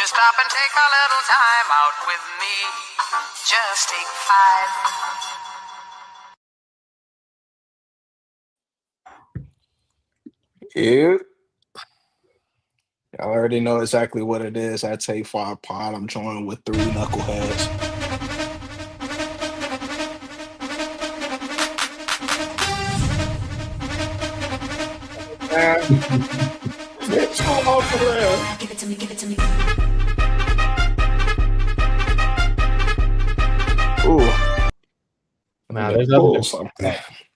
you stop and take a little time out with me? Just take 5. Yeah. Y'all already know exactly what it is. I Take 5 pod. I'm joined with 3 knuckleheads. Bitch, hold on for real. Give it to me, give it to me. Ooh. Nah, there's nothing something.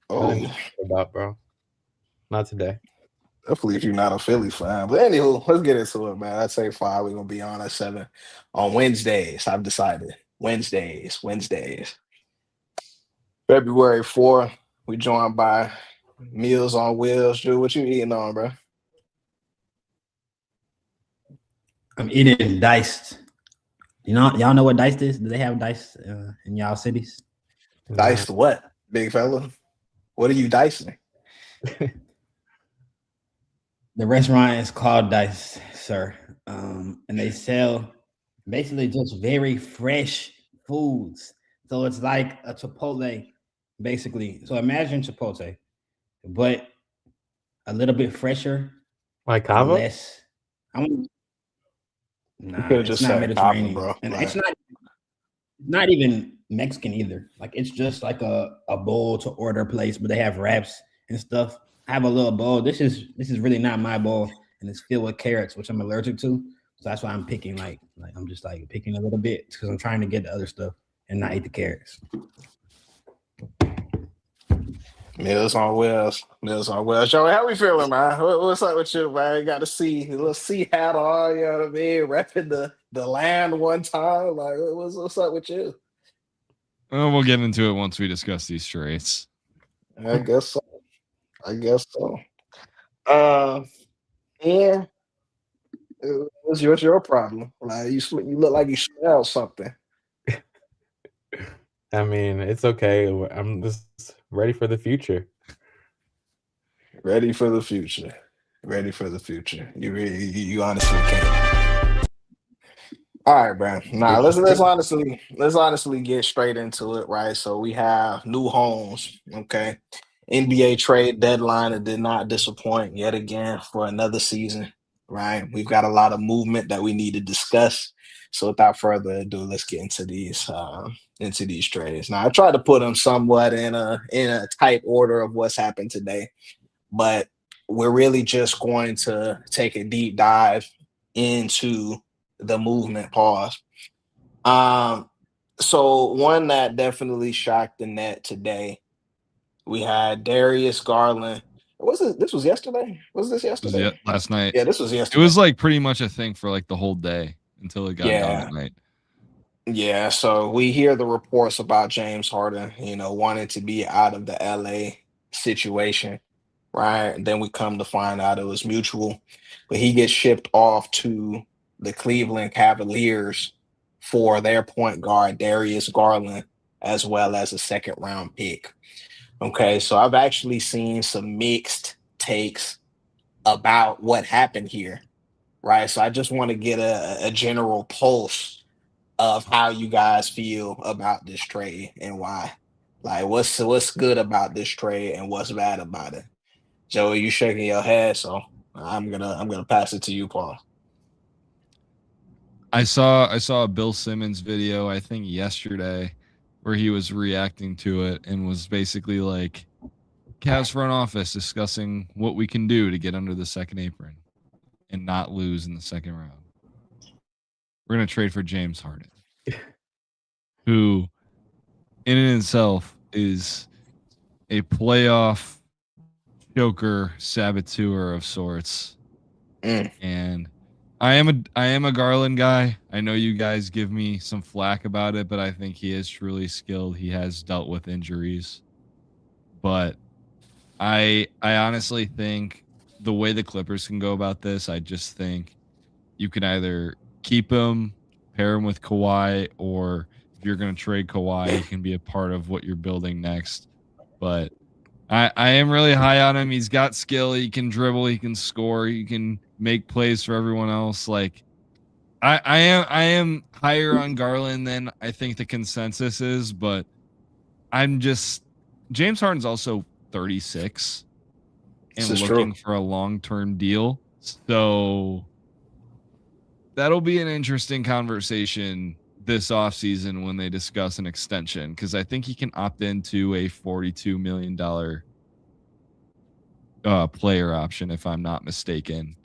Oh, about, bro. Not today. Hopefully, if you're not a Philly fan. But anywho, let's get into it, man. I Take 5. We're gonna be on at 7 on Wednesdays. I've decided Wednesdays. February 4th. We joined by Meals on Wheels. Drew, what you eating on, bro? I'm eating diced. Y'all know what diced is? Do they have diced in y'all cities? Diced what, big fella? What are you dicing? The restaurant is called Dice, sir. And they sell basically just very fresh foods. So it's like a Chipotle, basically. So imagine Chipotle, but a little bit fresher. Like Cabo? Less. Nah, it's not Mediterranean, bro. And it's not even Mexican either. Like it's just like a bowl to order place, but they have wraps and stuff. I have a little bowl. This is really not my bowl, and it's filled with carrots, which I'm allergic to. So that's why I'm picking like I'm just like picking a little bit because I'm trying to get the other stuff and not eat the carrots. Meals on Wheels. Joey, how we feeling, man? What's up with you, man? Got to see a little sea hat on, you know what I mean? Repping the land one time. Like, what's up with you? We'll get into it once we discuss these traits. I guess so. Yeah. What's your problem? Like you look like you smell something. I mean, it's okay. I'm just ready for the future. Ready for the future. You honestly can't. All right, bro. Nah, let's honestly get straight into it, right? So we have new homes, okay? NBA trade deadline that did not disappoint yet again for another season, right? We've got a lot of movement that we need to discuss. So without further ado, let's get into these trades. Now I tried to put them somewhat in a type order of what's happened today, but we're really just going to take a deep dive into the movement. Pause. So one that definitely shocked the net today. We had Darius Garland. This was yesterday? Was this yesterday? Was last night. Yeah, this was yesterday. It was like pretty much a thing for like the whole day until it got done at night. Yeah, so we hear the reports about James Harden, wanting to be out of the LA situation, right? And then we come to find out it was mutual, but he gets shipped off to the Cleveland Cavaliers for their point guard, Darius Garland, as well as a 2nd-round pick. Okay, so I've actually seen some mixed takes about what happened here, right? So I just want to get a general pulse of how you guys feel about this trade and why. Like, what's good about this trade and what's bad about it? Joey, you shaking your head, so I'm gonna pass it to you, Paul. I saw a Bill Simmons video, I think yesterday, where he was reacting to it and was basically like, Cavs front office discussing what we can do to get under the second apron and not lose in the second round. We're going to trade for James Harden, who in and itself is a playoff joker saboteur of sorts. And I am a Garland guy. I know you guys give me some flack about it, but I think he is truly skilled. He has dealt with injuries. But I honestly think the way the Clippers can go about this, I just think you can either keep him, pair him with Kawhi, or if you're going to trade Kawhi, he can be a part of what you're building next. But I am really high on him. He's got skill. He can dribble. He can score. He can make plays for everyone else. Like, I am higher on Garland than I think the consensus is, but James Harden's also 36 and looking for a long-term deal. So that'll be an interesting conversation this offseason when they discuss an extension, because I think he can opt into a $42 million player option, if I'm not mistaken.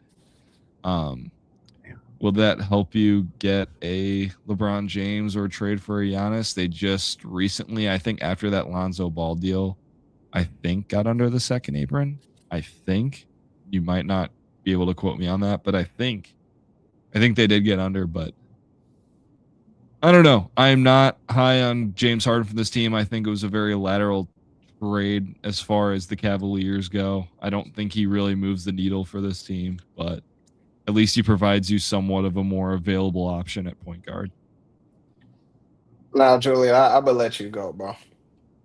Will that help you get a LeBron James or trade for a Giannis? They just recently, I think after that Lonzo Ball deal, I think got under the second apron. I think. You might not be able to quote me on that, but I think they did get under, but I don't know. I'm not high on James Harden for this team. I think it was a very lateral trade as far as the Cavaliers go. I don't think he really moves the needle for this team, but at least he provides you somewhat of a more available option at point guard. Now, Julian, I'm gonna let you go, bro.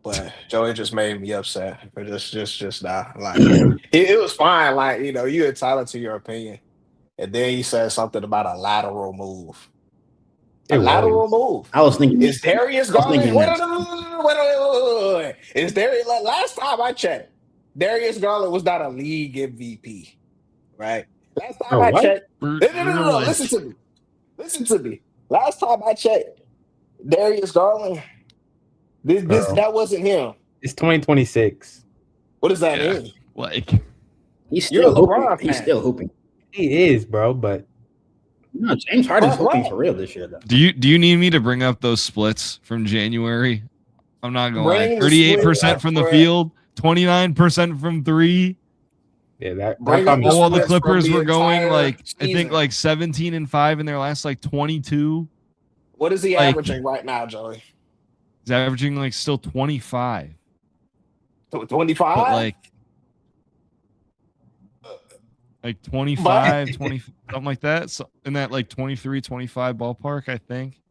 But Joey just made me upset. But just now, like it was fine. Like, you know, you entitled to your opinion, and then you said something about a lateral move. Lateral move. I was thinking, is Darius Garland? Wait. Is Darius? Last time I checked, Darius Garland was not a league MVP, right? Last time I checked, no. Listen to me. Last time I checked, Darius Garland, that wasn't him. It's 2026. What does that mean? Like, he's still hooping. He's still hooping. He is, bro. But no, James Harden's hooping for real this year, though. Do you need me to bring up those splits from January? I'm not gonna lie. 38% from the field, 29% from three. Yeah, all the Clippers were going like season. I think like 17-5 in their last like 22. What is he averaging right now, Joey? He's averaging like still 25. 25? But like 25, 20, something like that. So in that like 23, 25 ballpark, I think.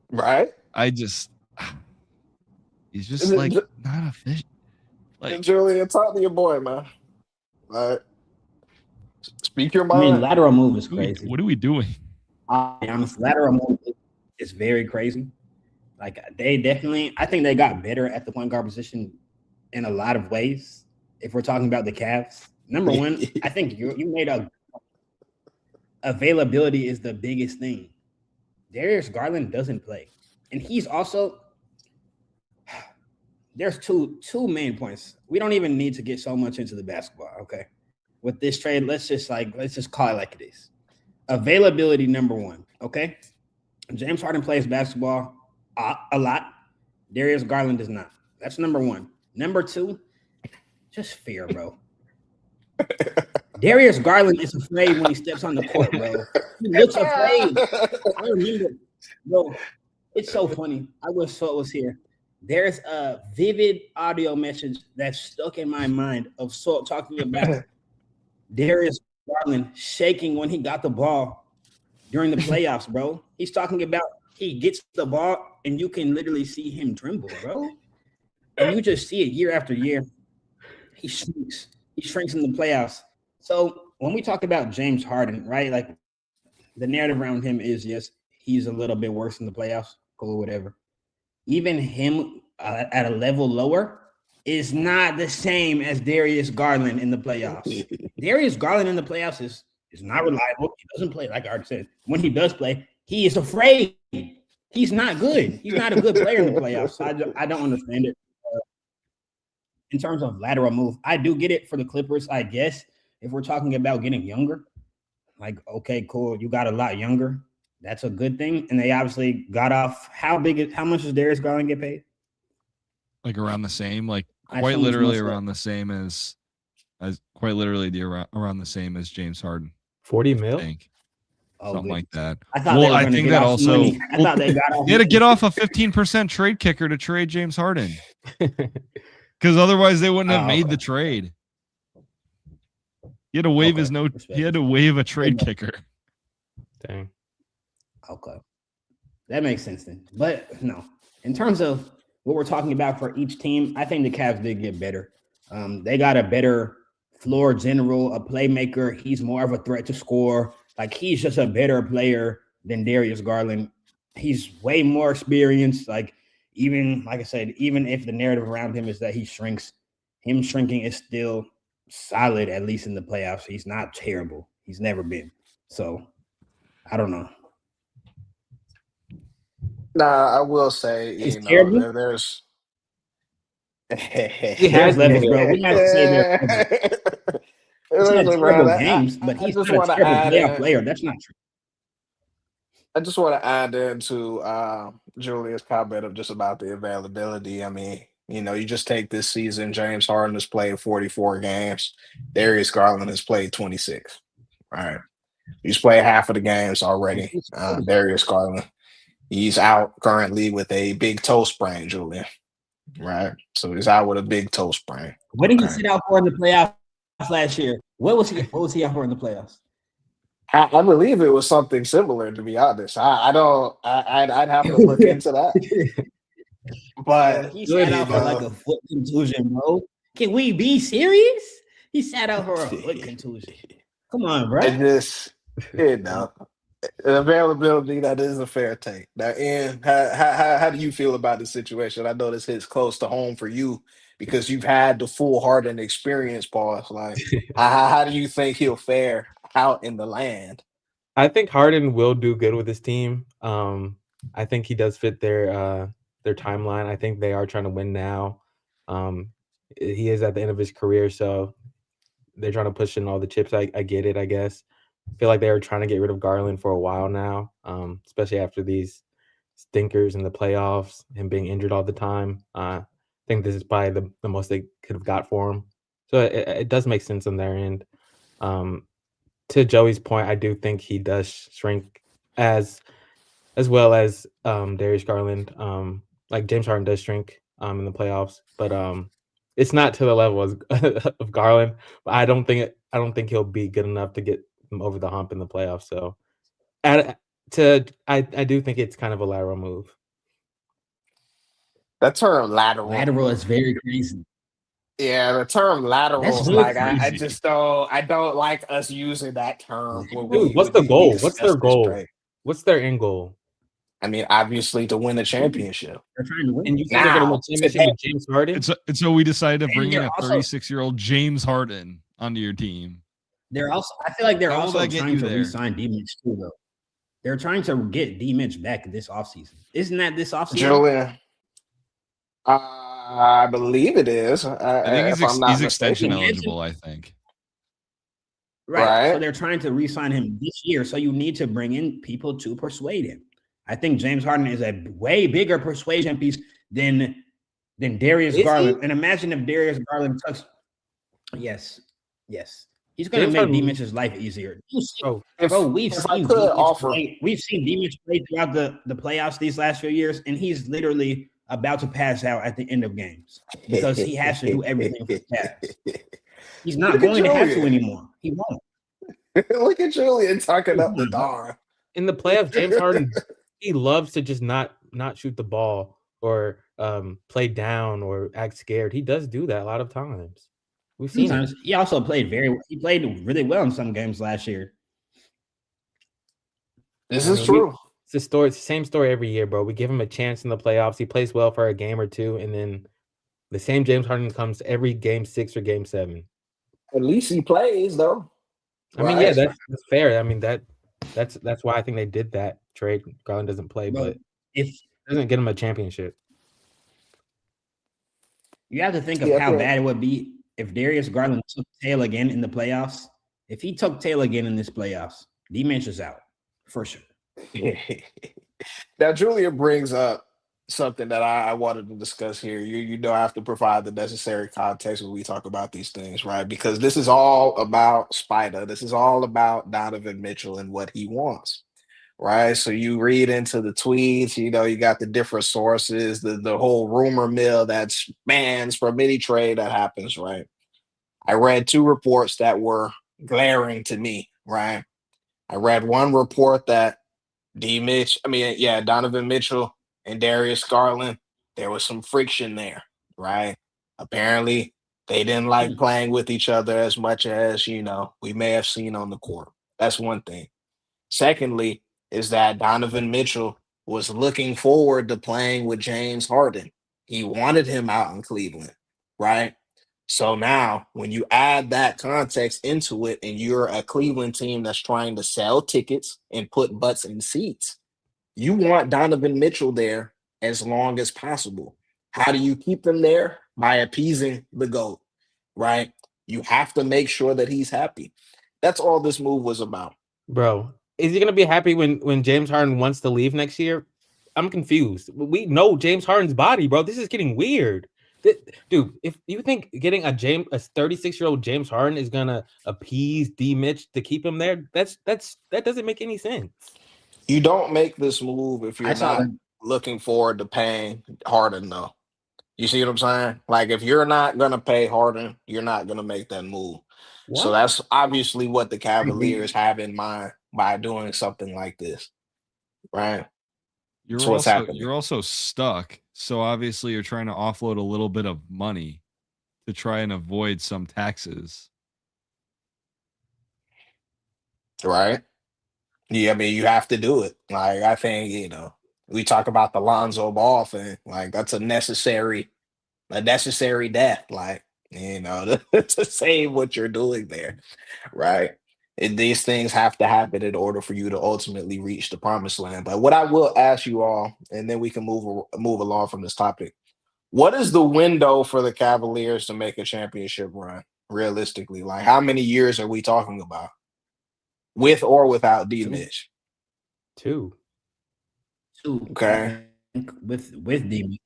Right? He's just like not efficient. Like, Julian, talk to your boy, man. Right. Speak your mind. I mean, lateral move is crazy. What are we doing? I'll be honest, lateral move is very crazy. Like, they definitely, I think they got better at the point guard position in a lot of ways. If we're talking about the Cavs, number one, I think you made availability is the biggest thing. Darius Garland doesn't play, and he's also. There's two main points. We don't even need to get so much into the basketball, okay? With this trade, let's just call it like it is. Availability, number one, okay? James Harden plays basketball a lot. Darius Garland does not. That's number one. Number two, just fear, bro. Darius Garland is afraid when he steps on the court, bro. He looks afraid. I remember, bro, it's so funny. I wish Salt was here. There's a vivid audio message that's stuck in my mind of Salt talking about Darius Garland shaking when he got the ball during the playoffs, bro. He's talking about he gets the ball and you can literally see him tremble, bro. And you just see it year after year. He shrinks. He shrinks in the playoffs. So when we talk about James Harden, right, like the narrative around him is, yes, he's a little bit worse in the playoffs. Cool, whatever. Even him at a level lower is not the same as Darius Garland in the playoffs. Darius Garland in the playoffs is not reliable. He doesn't play, like I already said. When he does play, he is afraid. He's not good. He's not a good player in the playoffs. So I don't understand it. In terms of lateral move, I do get it for the Clippers, I guess. If we're talking about getting younger, like, okay, cool. You got a lot younger. That's a good thing. And they obviously got off. How much does Darius Garland get paid? Like around the same, like quite literally around the same as quite literally around the same as James Harden. 40 mil? I think. Something like that. I think that also they had to get off a 15% trade kicker to trade James Harden. Because otherwise they wouldn't have made the trade. He had to waive he had to waive a trade kicker. Dang. Okay. That makes sense then. But no, in terms of what we're talking about for each team, I think the Cavs did get better. They got a better floor general, a playmaker. He's more of a threat to score. Like he's just a better player than Darius Garland. He's way more experienced. Like even like I said, even if the narrative around him is that he shrinks, him shrinking is still solid, at least in the playoffs. He's not terrible. He's never been. So I don't know. Nah, I will say, He's you know, terrible. there's There's levels, bro. We have to say there's levels. He's had Listen, bro, terrible games, but I he's just not a want to terrible add playoff in. player. That's not true. I just want to add into Julia's comment of just about the availability. I mean, you know, you just take this season. James Harden has played 44 games. Darius Garland has played 26. All right, he's played half of the games already. Darius Garland, he's out currently with a big toe sprain, Julia. Right, so he's out with a big toe sprain. What did he sit out for in the playoffs last year? What was he out for in the playoffs? I believe it was something similar, to be honest. I'd have to look into that. But he sat out for like a foot contusion, bro. Can we be serious? He sat out for a foot contusion. Come on, bro. And just, you know, availability, that is a fair take. Now, Ian, how do you feel about the situation? I know this hits close to home for you because you've had the full Harden experience, Paul. Like, how do you think he'll fare out in the land? I think Harden will do good with his team. I think he does fit their timeline. I think they are trying to win now. He is at the end of his career, so they're trying to push in all the chips. I get it, I guess. I feel like they were trying to get rid of Garland for a while now, especially after these stinkers in the playoffs and being injured all the time. I think this is probably the most they could have got for him. So it does make sense on their end. To Joey's point, I do think he does shrink as well as Darius Garland. Like James Harden does shrink in the playoffs, but it's not to the level of Garland. But I don't think he'll be good enough to get him over the hump in the playoffs. So, I do think it's kind of a lateral move. That term lateral is very crazy. Yeah, the term lateral is like I don't like us using that term. Dude, what's the goal? What's their goal? What's their end goal? I mean, obviously to win a championship. They're trying to win. And you think they're going to win a championship with James Harden? And so we decided to bring in a 36-year-old James Harden onto your team. I feel like they're also trying to re-sign D-Mitch too, though. They're trying to get D-Mitch back this offseason. Isn't that this offseason? Julian, I believe it is. I think he's extension eligible, I think. Right. So they're trying to re-sign him this year. So you need to bring in people to persuade him. I think James Harden is a way bigger persuasion piece than Darius Garland. And imagine if Darius Garland tucks. Yes. He's going to make D-Mitch's life easier. We've seen D-Mitch play throughout the playoffs these last few years, and he's literally about to pass out at the end of games because he has to do everything for the Cavs. He's not going to have to anymore. He won't. Look at Julian talking up the door. In the playoffs, James Harden, he loves to just not shoot the ball or play down or act scared. He does do that a lot of times. We've seen it. He also played really well in some games last year. This is true. It's the same story every year, bro. We give him a chance in the playoffs. He plays well for a game or two, and then the same James Harden comes every game 6 or game 7. At least he plays, though. I mean, yeah, that's fair. I mean, that's why I think they did that trade. Garland doesn't play, but if it doesn't get him a championship. You have to think of how bad it would be if Darius Garland took tail again in the playoffs. If he took tail again in this playoffs, D-Mitch is out for sure. Now, Julia brings up something that I wanted to discuss here. You know, I have to provide the necessary context when we talk about these things, right? Because this is all about Spider. This is all about Donovan Mitchell and what he wants, right? So you read into the tweets, you know, you got the different sources, the whole rumor mill that spans from any trade that happens, right? I read 2 reports that were glaring to me, right? I read one report that Donovan Mitchell and Darius Garland, there was some friction there, right? Apparently, they didn't like playing with each other as much as, you know, we may have seen on the court. That's one thing. Secondly, is that Donovan Mitchell was looking forward to playing with James Harden. He wanted him out in Cleveland, right? So now, when you add that context into it, and you're a Cleveland team that's trying to sell tickets and put butts in seats, you want Donovan Mitchell there as long as possible. How do you keep them there? By appeasing the GOAT, right? You have to make sure that he's happy. That's all this move was about. Bro, is he gonna be happy when James Harden wants to leave next year? I'm confused. We know James Harden's body, bro. This is getting weird. Dude, if you think getting a 36-year-old James Harden is gonna appease D Mitch to keep him there, that doesn't make any sense. You don't make this move if you're not looking forward to paying Harden, though. You see what I'm saying? Like, if you're not gonna pay Harden, you're not gonna make that move. What? So that's obviously what the Cavaliers have in mind by doing something like this, right? You're also stuck. So obviously you're trying to offload a little bit of money to try and avoid some taxes. Right? Yeah, I mean, you have to do it. Like, I think, we talk about the Lonzo Ball thing. Like, that's a necessary death. Like, to save what you're doing there, right? These things have to happen in order for you to ultimately reach the promised land. But what I will ask you all, and then we can move along from this topic. What is the window for the Cavaliers to make a championship run, realistically? Like, how many years are we talking about? With or without D Mitch? 2. Okay. With D Mitch.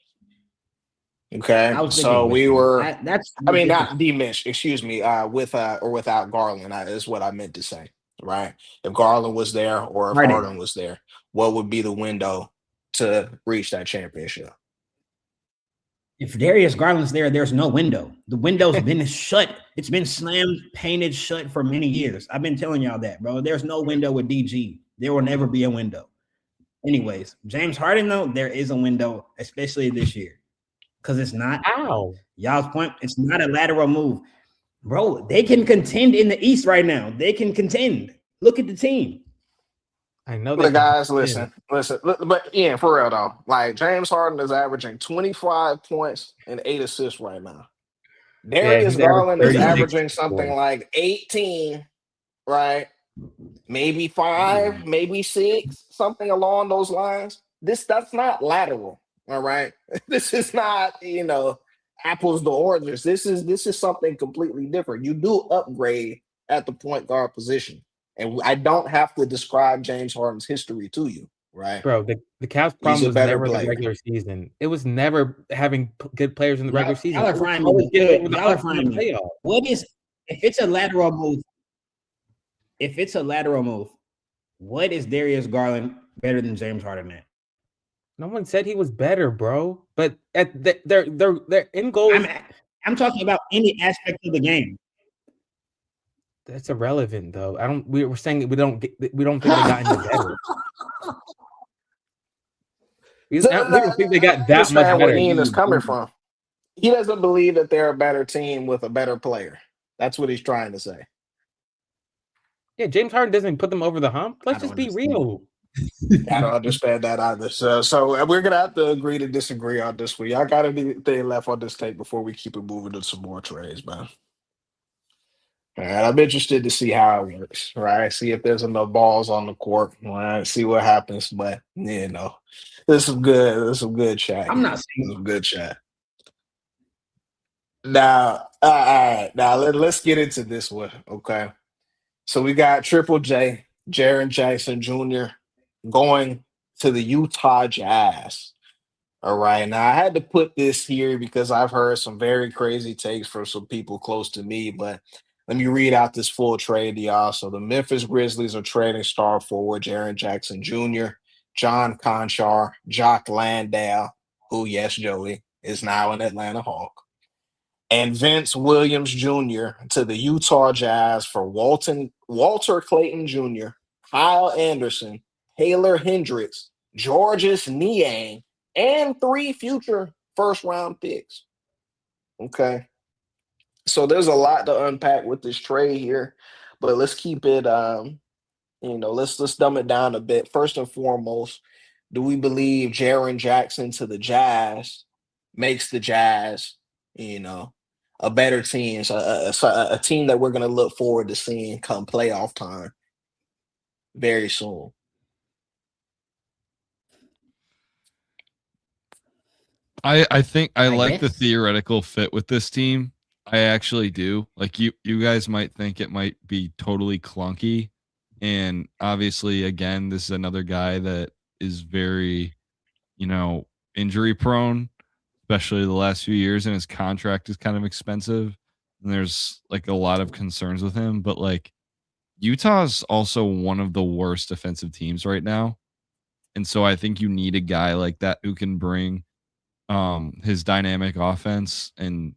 Okay. So we were not D Mitch, excuse me, with or without Garland, is what I meant to say. Right. If Garland was there or if Harden was there, what would be the window to reach that championship? If Darius Garland's there, there's no window. The window's been shut. It's been slammed, painted shut for many years. I've been telling y'all that, bro. There's no window with DG. There will never be a window. Anyways, James Harden, though, there is a window, especially this year. Because it's not y'all's point. It's not a lateral move, bro. They can contend in the East right now. They can contend. Look at the team. I know the guys. Listen. But yeah, for real though, like James Harden is averaging 25 points and 8 assists right now. Darius Garland is averaging something like 18, right? Maybe 5, maybe 6, something along those lines. That's not lateral. All right. This is not, apples to oranges. This is something completely different. You do upgrade at the point guard position. And I don't have to describe James Harden's history to you, right? Bro, the Cavs' problem was never the regular season. It was never having good players in the regular season. Y'all are fine. What is, if it's a lateral move, what is Darius Garland better than James Harden at? No one said he was better, bro. But at their end goal. I'm talking about any aspect of the game. That's irrelevant, though. We were saying we don't think they got any better. We don't think they got that much better. Where Ian is coming from. He doesn't believe that they're a better team with a better player. That's what he's trying to say. Yeah, James Harden doesn't put them over the hump. Let's just be real. I don't understand that either. So we're gonna have to agree to disagree on this one. Y'all got anything left on this tape before we keep it moving to some more trades, man? All right, I'm interested to see how it works. Right, see if there's enough balls on the court. Right, see what happens. But there's some good chat. I'm not saying some good chat. Now, all right. Now let's get into this one. Okay, so we got Triple J, Jaren Jackson Jr. going to the Utah Jazz. All right. Now I had to put this here because I've heard some very crazy takes from some people close to me, but let me read out this full trade to y'all. So the Memphis Grizzlies are trading star forward Jaren Jackson Jr., John Conchar, Jock Landale, who, yes, Joey, is now an Atlanta Hawk, and Vince Williams Jr. to the Utah Jazz for Walter Clayton Jr., Kyle Anderson, Taylor Hendricks, Georges Niang, and 3 future first-round picks. Okay. So there's a lot to unpack with this trade here, but let's keep it let's dumb it down a bit. First and foremost, do we believe Jaren Jackson to the Jazz makes the Jazz, you know, a better team, so a team that we're going to look forward to seeing come playoff time very soon? I think I like the guess. theoretical fit with this team. I actually do. Like you guys might think it might be totally clunky. And obviously, again, this is another guy that is very, injury prone, especially the last few years, and his contract is kind of expensive. And there's like a lot of concerns with him. But like Utah's also one of the worst defensive teams right now. And so I think you need a guy like that who can bring his dynamic offense and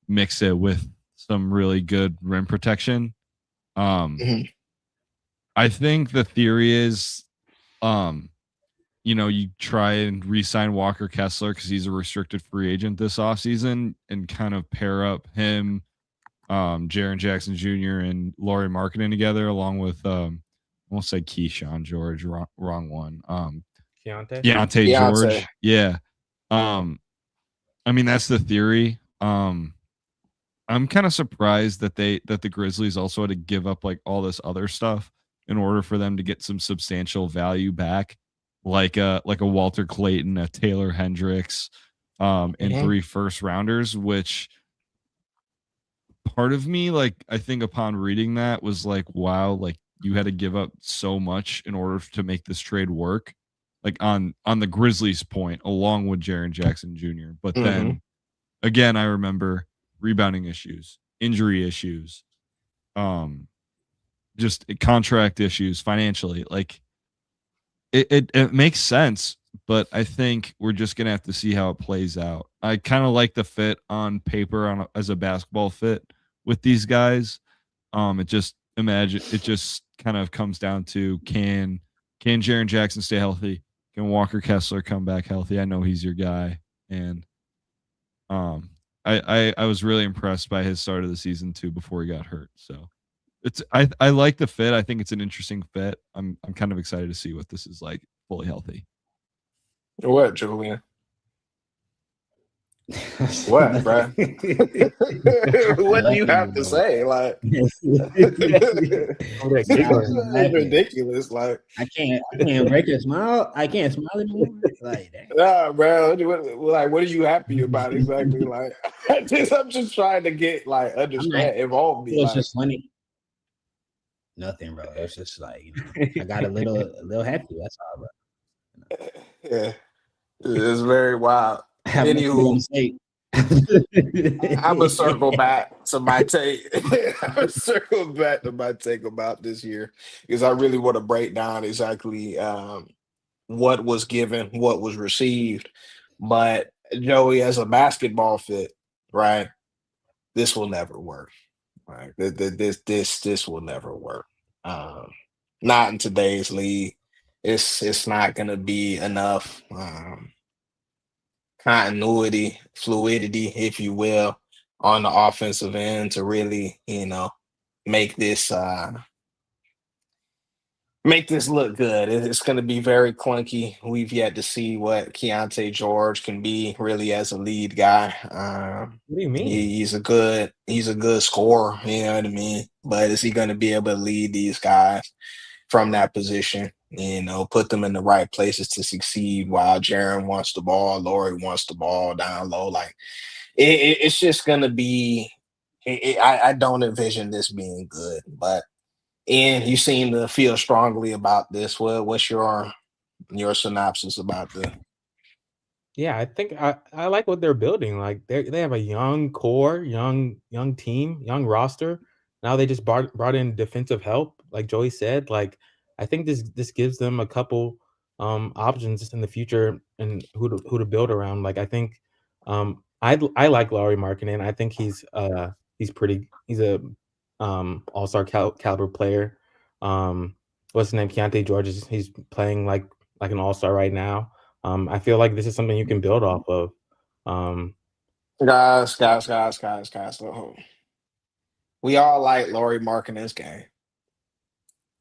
mix it with some really good rim protection. Mhm. I think the theory is, you try and re-sign Walker Kessler because he's a restricted free agent this offseason and kind of pair up him, Jaren Jackson Jr. and Lauri Markkanen together, along with I won't say Keyshawn George, wrong one. Keontae George. Yeah. I mean, that's the theory. I'm kind of surprised that the Grizzlies also had to give up like all this other stuff in order for them to get some substantial value back, like a Walter Clayton, a Taylor Hendricks, and 3 first rounders. Which part of me, like, I think upon reading that was like, wow, like you had to give up so much in order to make this trade work. Like on the Grizzlies' point, along with Jaren Jackson Jr. But then again, I remember rebounding issues, injury issues, just contract issues financially. Like it makes sense, but I think we're just gonna have to see how it plays out. I kind of like the fit on paper as a basketball fit with these guys. It just kind of comes down to can Jaren Jackson stay healthy? Can Walker Kessler come back healthy? I know he's your guy, and I was really impressed by his start of the season too before he got hurt. So I like the fit. I think it's an interesting fit. I'm kind of excited to see what this is like fully healthy. What, Julian? What, bro? What do you have to say? Like, that's ridiculous. Like, I can't break a smile. I can't smile anymore. Like that. Nah, bro. What are you happy about exactly? Like, I'm just trying to get understand, involve me. It's just funny. Nothing, bro. It's just like I got a little happy. That's all, bro. Yeah, it's very wild. Anywho, I'm gonna circle back to my take. I'm gonna circle back to my take about this year because I really want to break down exactly what was given, what was received. But Joey, as a basketball fit, right? This will never work. Right? This will never work. Not in today's league. It's not gonna be enough. Continuity, fluidity, if you will, on the offensive end to really, make this look good. It's going to be very clunky. We've yet to see what Keontae George can be really as a lead guy. What do you mean? He's a good scorer. You know what I mean? But is he going to be able to lead these guys from that position? Put them in the right places to succeed while Jaren wants the ball, Lauri wants the ball down low. Like it's just gonna be. I don't envision this being good. But Ian, you seem to feel strongly about this. What's your synopsis about this? Yeah, I think I like what they're building. Like they have a young core, young team, young roster. Now they just brought in defensive help, like Joey said. Like I think this gives them a couple options in the future and who to build around. Like I think I like Lauri Markkanen. I think he's a all-star caliber player. What's his name? Keontae George he's playing like an all-star right now. I feel like this is something you can build off of. Guys. We all like Lauri Markkanen's game.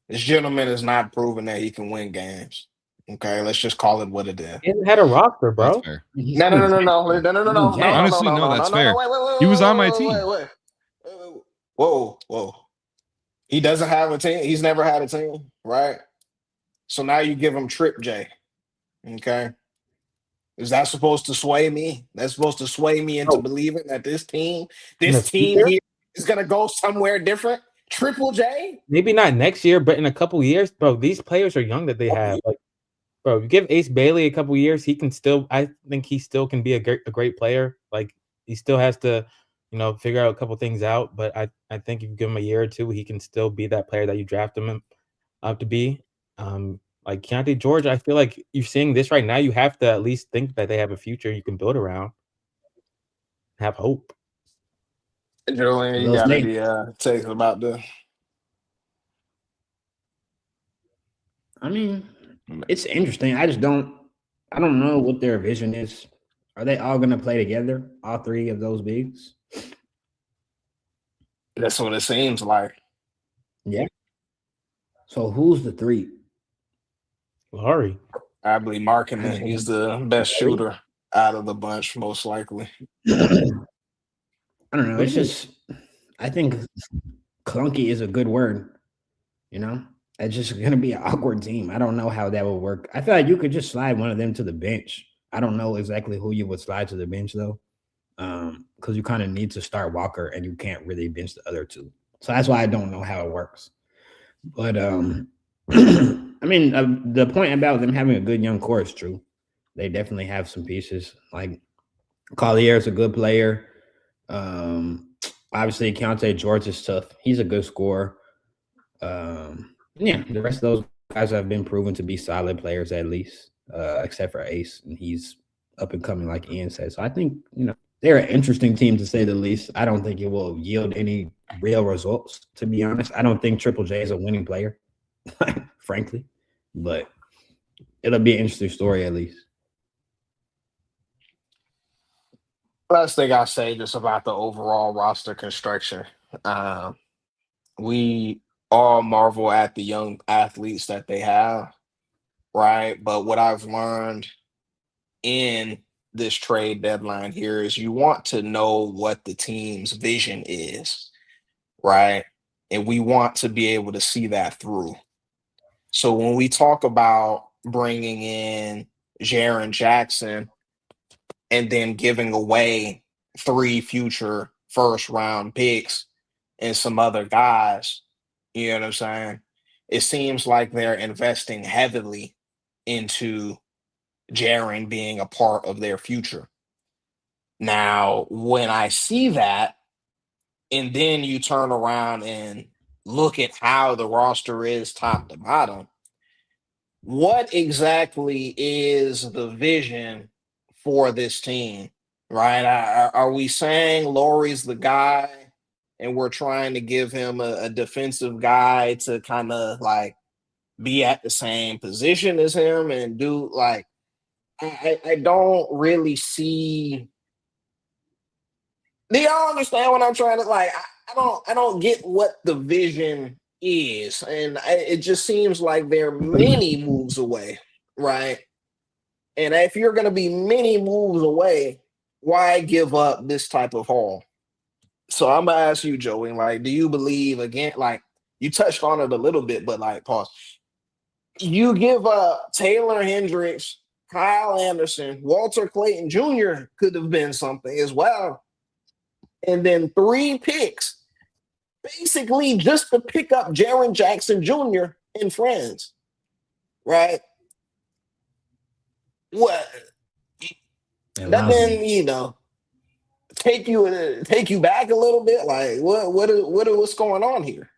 This gentleman is not proving that he can win games. Okay, let's just call it what it is. He hasn't had a roster, bro. That's fair. No. Honestly, no, that's fair. He was on my team. Wait. Whoa. He doesn't have a team. He's never had a team, right? So now you give him Trip J. Okay. Is that supposed to sway me? That's supposed to sway me into believing that this team here is gonna go somewhere different. Triple J? Maybe not next year, but in a couple years, bro. These players are young that they have. Like, bro, you give Ace Bailey a couple years, he can still. I think he still can be a great player. Like, he still has to, figure out a couple things out. But I think if you give him a year or two, he can still be that player that you draft him up to be. Like Keontae George, I feel like you're seeing this right now. You have to at least think that they have a future you can build around. Have hope. Julian, you gotta be taking about the. I mean, it's interesting. I don't know what their vision is. Are they all gonna play together? All three of those bigs? That's what it seems like. Yeah. So who's the three? Laurie. I believe Markkanen. He's the best shooter out of the bunch, most likely. I don't know. It's just, I think clunky is a good word. It's just going to be an awkward team. I don't know how that will work. I feel like you could just slide one of them to the bench. I don't know exactly who you would slide to the bench, though, because you kind of need to start Walker, and you can't really bench the other two. So that's why I don't know how it works. But, I mean, the point about them having a good young core is true. They definitely have some pieces. Like, Collier is a good player. Obviously, Keontae George is tough. He's a good scorer. The rest of those guys have been proven to be solid players at least, except for Ace, and he's up and coming, like Ian said. So I think they're an interesting team to say the least. I don't think it will yield any real results, to be honest. I don't think Triple J is a winning player, frankly, but it'll be an interesting story at least. Last thing I'll say just about the overall roster construction. We all marvel at the young athletes that they have, right? But what I've learned in this trade deadline here is you want to know what the team's vision is, right? And we want to be able to see that through. So when we talk about bringing in Jaren Jackson and then giving away 3 future first-round picks and some other guys, you know what I'm saying? It seems like they're investing heavily into Jaren being a part of their future. Now, when I see that, and then you turn around and look at how the roster is top to bottom, what exactly is the vision for this team, right? Are we saying Laurie's the guy and we're trying to give him a defensive guy to kind of like be at the same position as him and do like, I don't really see. Do y'all understand what I'm trying to like? I don't get what the vision is, and it just seems like they're many moves away, right? And if you're going to be many moves away, why give up this type of haul? So I'm gonna ask you, Joey, like, do you believe again? Like, you touched on it a little bit, but like, pause. You give up Taylor Hendricks, Kyle Anderson, Walter Clayton Jr. could have been something as well. And then 3 picks, basically just to pick up Jaren Jackson Jr. and friends, right? What? That then, take you back a little bit. Like, what's going on here?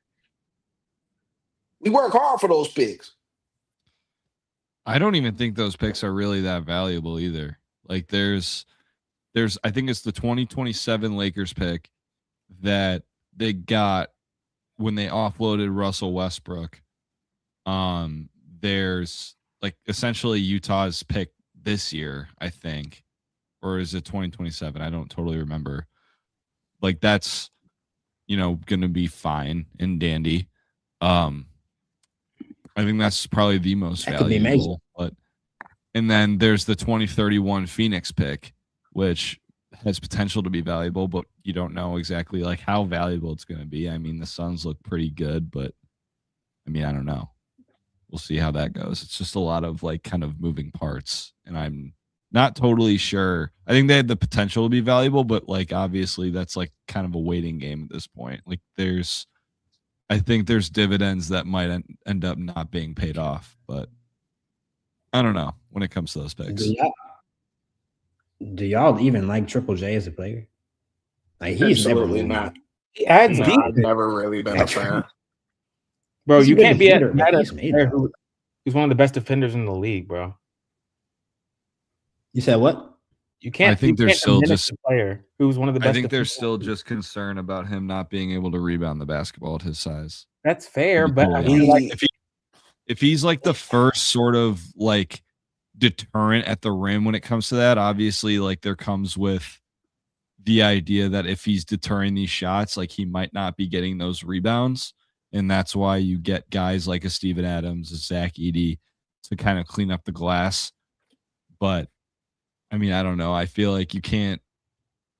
We work hard for those picks. I don't even think those picks are really that valuable either. Like there's I think it's the 2027 Lakers pick that they got when they offloaded Russell Westbrook. There's like essentially Utah's pick this year, I think. Or is it 2027? I don't totally remember. Like that's, going to be fine and dandy. I think that's probably the most That could be valuable. And then there's the 2031 Phoenix pick, which has potential to be valuable, but you don't know exactly like how valuable it's going to be. I mean, the Suns look pretty good, but I mean, I don't know. We'll see how that goes. It's just a lot of like kind of moving parts, and I'm not totally sure. I think they had the potential to be valuable, but like obviously that's like kind of a waiting game at this point. Like I think there's dividends that might end up not being paid off, but I don't know when it comes to those picks. Do y'all even like Triple J as a player? Like he's Absolutely never not. He adds defense. I've never really been a fan. Bro, you can't be mad at he's a player who's one of the best defenders in the league, bro. You said what? You can't. I think they're still just a player who's one of the best. I think there's still just concern about him not being able to rebound the basketball at his size. That's fair, but I mean, like if he's like the first sort of like deterrent at the rim when it comes to that, obviously like there comes with the idea that if he's deterring these shots, like he might not be getting those rebounds. And that's why you get guys like a Steven Adams, a Zach Edey to kind of clean up the glass. But I mean, I don't know. I feel like you can't,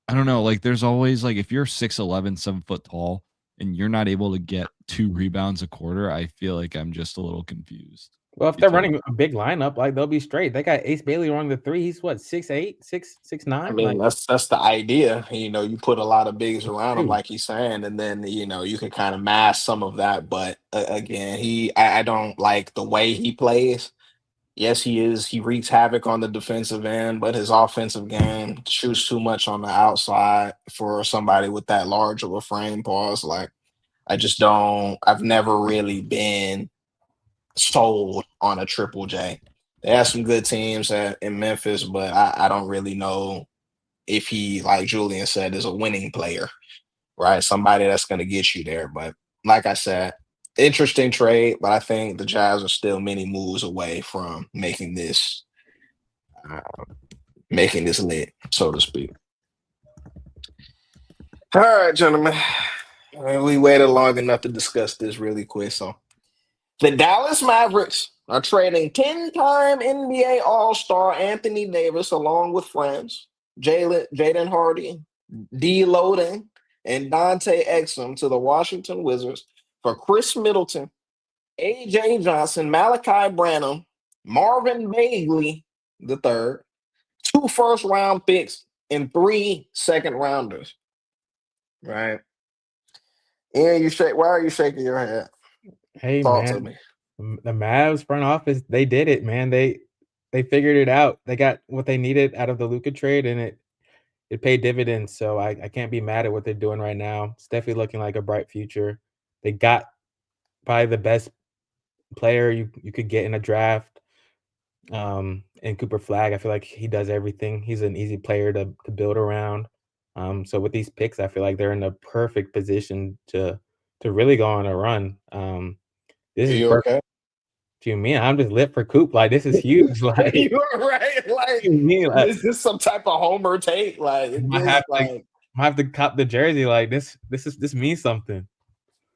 I don't know. Like there's always like, if you're 6'11", 7 foot tall and you're not able to get 2 rebounds a quarter, I feel like I'm just a little confused. Well, if they're running a big lineup, like they'll be straight. They got Ace Bailey running the 3. He's what, 6'8", 6'9"? I mean, like, that's the idea. You put a lot of bigs around him, like he's saying, and then you can kind of mask some of that. But again, I don't like the way he plays. Yes, he wreaks havoc on the defensive end, but his offensive game shoots too much on the outside for somebody with that large of a frame. Pause. Like I've never really been sold on a Triple J. They have some good teams in Memphis, but I don't really know if he, like Julian said, is a winning player, right? Somebody that's going to get you there. But like I said, interesting trade, but I think the Jazz are still many moves away from making this lit, so to speak. All right, gentlemen. We waited long enough to discuss this really quick, so the Dallas Mavericks are trading 10-time NBA All-Star Anthony Davis along with friends, Jaden Hardy, D. Loden, and Dante Exum to the Washington Wizards for Chris Middleton, A.J. Johnson, Malachi Branham, Marvin Bagley III, 2 first-round picks, and 3 second-rounders. Right? Ian, why are you shaking your head? Hey, Talk man, to me. the Mavs front office, they did it, man. They figured it out. They got what they needed out of the Luka trade, and it paid dividends. So I can't be mad at what they're doing right now. It's definitely looking like a bright future. They got probably the best player you could get in a draft. And Cooper Flag, I feel like he does everything. He's an easy player to build around. So with these picks, I feel like they're in the perfect position to really go on a run. This is perfect. Okay? To me, I'm just lit for Coop. Like, this is huge. Like, you're right. Like, is this some type of homer take? Like, I have to cop the jersey. Like, this means something.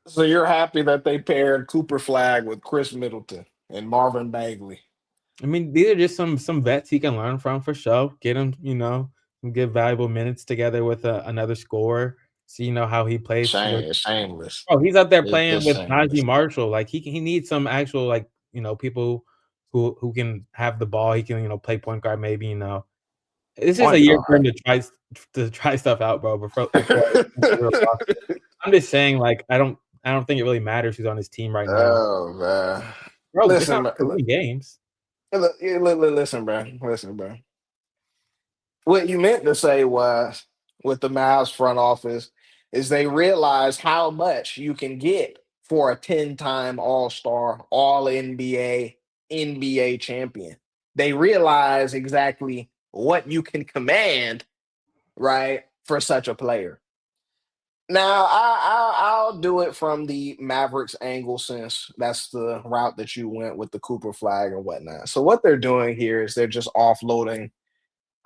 So you're happy that they paired Cooper Flag with Chris Middleton and Marvin Bagley? I mean, these are just some vets he can learn from for sure. Get him, get valuable minutes together with another scorer. See, how he plays. Shameless. Oh, he's out there playing with Najee Marshall. Like he needs some actual people who can have the ball. He can play point guard maybe. This is a year for him to try stuff out, bro. Before I'm just saying, like I don't think it really matters who's on his team right now. Oh man, bro, listen, games. Listen, bro. What you meant to say was with the Mavs front office is they realize how much you can get for a 10-time All-Star, All-NBA, NBA champion. They realize exactly what you can command, right, for such a player. Now, I'll do it from the Mavericks angle since that's the route that you went with the Cooper Flag and whatnot. So what they're doing here is they're just offloading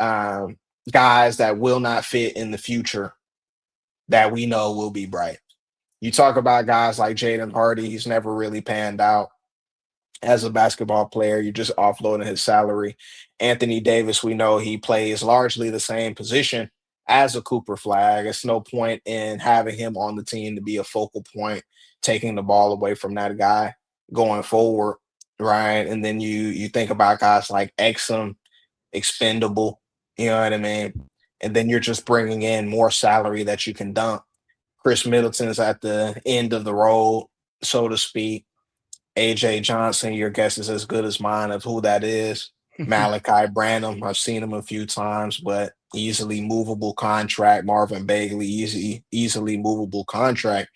guys that will not fit in the future that we know will be bright. You talk about guys like Jaden Hardy. He's never really panned out. as a basketball player. You're just offloading his salary. Anthony Davis, we know he plays largely the same position as a Cooper Flag. It's no point in having him on the team to be a focal point, taking the ball away from that guy going forward, right? And then you think about guys like Exum, expendable, you know what I mean? And then you're just bringing in more salary that you can dump. Chris Middleton's at the end of the road, so to speak. AJ Johnson, your guess is as good as mine of who that is. Malachi Branham, I've seen him a few times, but easily movable contract. Marvin Bagley, easily movable contract.